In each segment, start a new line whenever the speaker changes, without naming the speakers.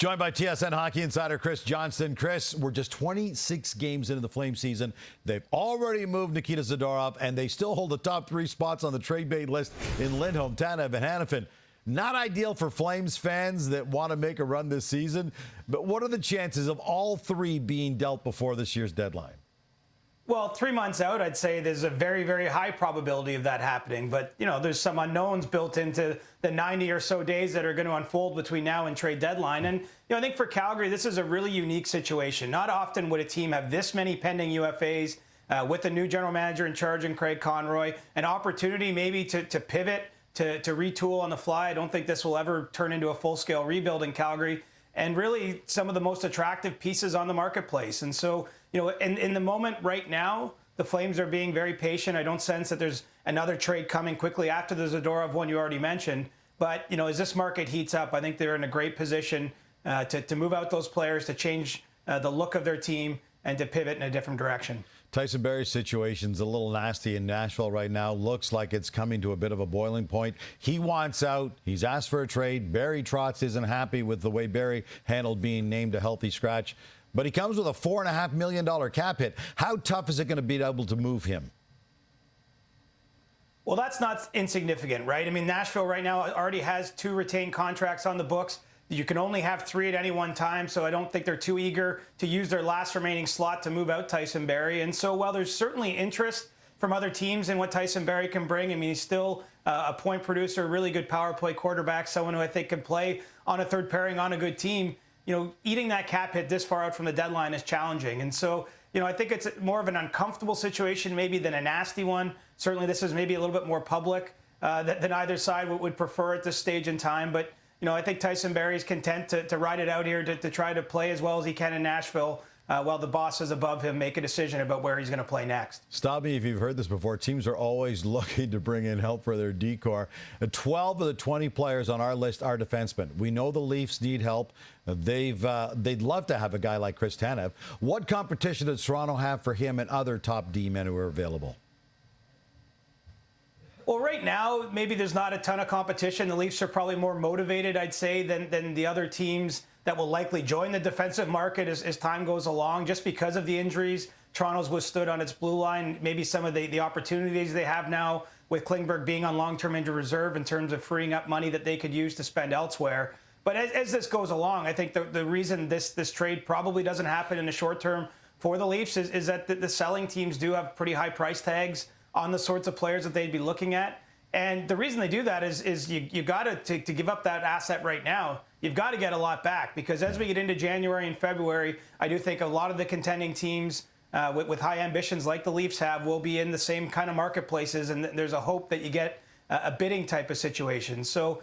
Joined by TSN Hockey Insider Chris Johnston. Chris, we're just 26 games into the Flame season. They've already moved Nikita Zadorov, and they still hold the top 3 spots on the trade bait list in Lindholm, Tanev, and Hanifin. Not ideal for Flames fans that want to make a run this season, but what are the chances of all 3 being dealt before this year's deadline?
Well, 3 months out, I'd say there's a very, very high probability of that happening. But, you know, there's some unknowns built into the 90 or so days that are going to unfold between now and trade deadline. And, you know, I think for Calgary, this is a really unique situation. Not often would a team have this many pending UFAs with a new general manager in charge and Craig Conroy, an opportunity maybe to pivot, to retool on the fly. I don't think this will ever turn into a full-scale rebuild in Calgary. And really some of the most attractive pieces on the marketplace. And so, you know, in the moment right now, the Flames are being very patient. I don't sense that there's another trade coming quickly after the Zadorov one you already mentioned. But, you know, as this market heats up, I think they're in a great position to move out those players, to change the look of their team, and to pivot in a different direction.
Tyson Barrie's situation's a little nasty in Nashville right now. Looks like it's coming to a bit of a boiling point. He wants out. He's asked for a trade. Barry Trotz isn't happy with the way Barry handled being named a healthy scratch. But he comes with a $4.5 million cap hit. How tough is it going to be able to move him?
Well, that's not insignificant, right? I mean, Nashville right now already has 2 retained contracts on the books. You can only have 3 at any one time, so I don't think they're too eager to use their last remaining slot to move out Tyson Barrie. And so while there's certainly interest from other teams in what Tyson Barrie can bring, I mean, he's still a point producer, really good power play quarterback, someone who I think can play on a third pairing on a good team. You know, eating that cap hit this far out from the deadline is challenging. And so, you know, I think it's more of an uncomfortable situation maybe than a nasty one. Certainly this is maybe a little bit more public than either side would prefer at this stage in time. But you know, I think Tyson Barrie is content to ride it out here to try to play as well as he can in Nashville while the bosses above him make a decision about where he's going to play next. Stop
me if you've heard this before. Teams are always looking to bring in help for their decor. 12 of the 20 players on our list are defensemen. We know the Leafs need help. They'd love to have a guy like Chris Tanev. What competition does Toronto have for him and other top D men who are available?
Well, right now, maybe there's not a ton of competition. The Leafs are probably more motivated, I'd say, than the other teams that will likely join the defensive market as time goes along, just because of the injuries Toronto's withstood on its blue line. Maybe some of the opportunities they have now with Klingberg being on long-term injured reserve in terms of freeing up money that they could use to spend elsewhere. But as this goes along, I think the reason this trade probably doesn't happen in the short term for the Leafs is that the selling teams do have pretty high price tags on the sorts of players that they'd be looking at. And the reason they do that is you got to give up that asset right now. You've got to get a lot back, because as we get into January and February, I do think a lot of the contending teams with high ambitions like the Leafs have will be in the same kind of marketplaces, and there's a hope that you get a bidding type of situation. So,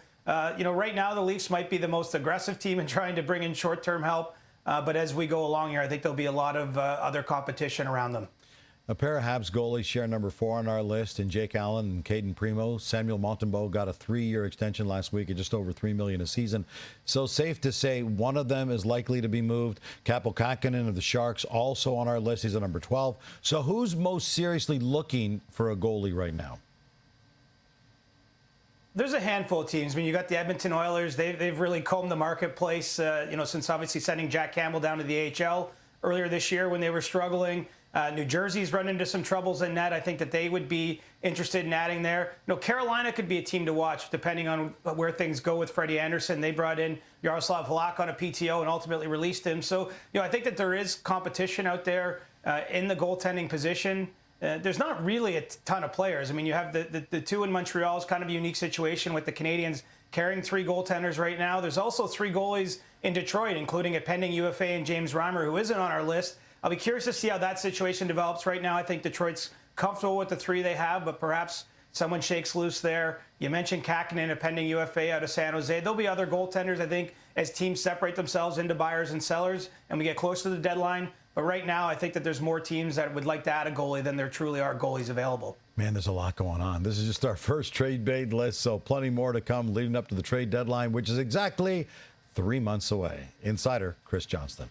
you know, right now the Leafs might be the most aggressive team in trying to bring in short-term help, but as we go along here, I think there'll be a lot of other competition around them.
A pair of Habs goalies share number 4 on our list, and Jake Allen and Caden Primo. Samuel Montembeault got a 3-year extension last week at just over $3 million a season. So safe to say one of them is likely to be moved. Kaapo Kähkönen of the Sharks also on our list. He's at number 12. So who's most seriously looking for a goalie right now?
There's a handful of teams. I mean, you got the Edmonton Oilers. They've really combed the marketplace, you know, since obviously sending Jack Campbell down to the AHL earlier this year when they were struggling. New Jersey's run into some troubles in net. I think that they would be interested in adding there. You know, Carolina could be a team to watch depending on where things go with Freddie Anderson. They brought in Yaroslav Halak on a PTO and ultimately released him. So, you know, I think that there is competition out there in the goaltending position. There's not really a ton of players. I mean, you have the 2 in Montreal is kind of a unique situation with the Canadians carrying 3 goaltenders right now. There's also 3 goalies in Detroit, including a pending UFA and James Reimer, who isn't on our list. I'll be curious to see how that situation develops. Right now, I think Detroit's comfortable with the 3 they have, but perhaps someone shakes loose there. You mentioned Kähkönen, a pending UFA out of San Jose. There'll be other goaltenders, I think, as teams separate themselves into buyers and sellers and we get close to the deadline. But right now, I think that there's more teams that would like to add a goalie than there truly are goalies available.
Man, there's a lot going on. This is just our first trade bait list, so plenty more to come leading up to the trade deadline, which is exactly 3 months away. Insider Chris Johnston.